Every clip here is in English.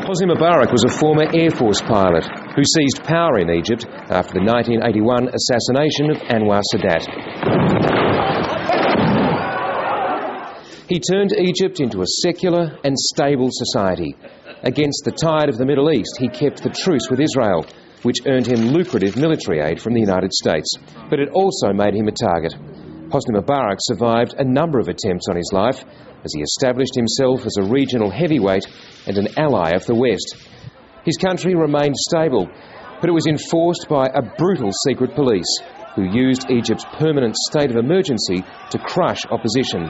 Hosni Mubarak was a former Air Force pilot who seized power in Egypt after the 1981 assassination of Anwar Sadat. He turned Egypt into a secular and stable society. Against the tide of the Middle East, he kept the truce with Israel, which earned him lucrative military aid from the United States. But it also made him a target. Hosni Mubarak survived a number of attempts on his life as he established himself as a regional heavyweight and an ally of the West. His country remained stable, but it was enforced by a brutal secret police who used Egypt's permanent state of emergency to crush opposition.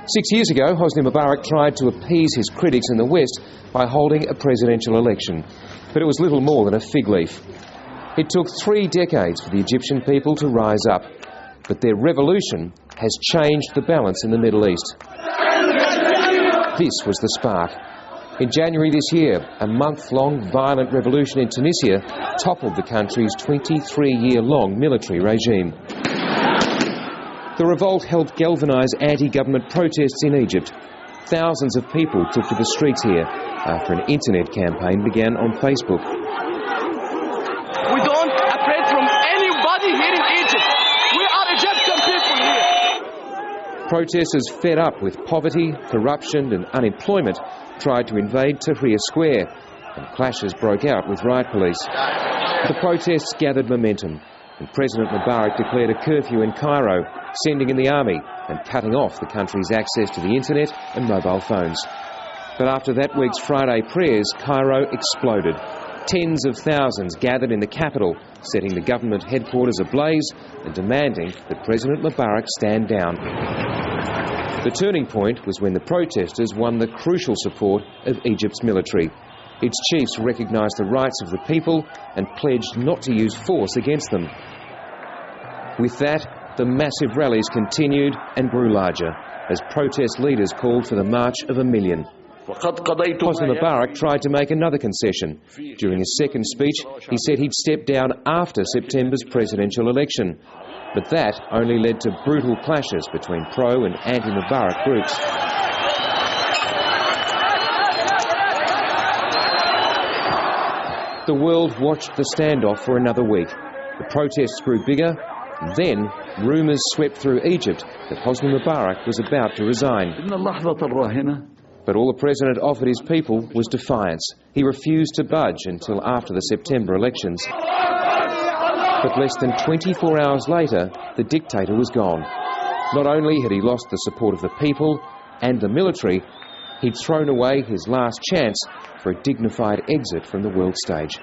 6 years ago, Hosni Mubarak tried to appease his critics in the West by holding a presidential election, but it was little more than a fig leaf. It took 3 decades for the Egyptian people to rise up, but their revolution has changed the balance in the Middle East. This was the spark. In January this year, a month-long violent revolution in Tunisia toppled the country's 23-year-long military regime. The revolt helped galvanise anti-government protests in Egypt. Thousands of people took to the streets here after an internet campaign began on Facebook. We don't afraid from anybody here in Egypt. We are Egyptian people here. Protesters fed up with poverty, corruption and unemployment tried to invade Tahrir Square, and clashes broke out with riot police. The protests gathered momentum, and President Mubarak declared a curfew in Cairo, sending in the army and cutting off the country's access to the internet and mobile phones. But after that week's Friday prayers, Cairo exploded. Tens of thousands gathered in the capital, setting the government headquarters ablaze and demanding that President Mubarak stand down. The turning point was when the protesters won the crucial support of Egypt's military. Its chiefs recognised the rights of the people and pledged not to use force against them. With that, the massive rallies continued and grew larger as protest leaders called for the March of a Million. Hosni Mubarak tried to make another concession. During his second speech, he said he'd step down after September's presidential election. But that only led to brutal clashes between pro- and anti-Mubarak groups. The world watched the standoff for another week. The protests grew bigger. Then, rumours swept through Egypt that Hosni Mubarak was about to resign. But all the president offered his people was defiance. He refused to budge until after the September elections. But less than 24 hours later, the dictator was gone. Not only had he lost the support of the people and the military, he'd thrown away his last chance for a dignified exit from the world stage.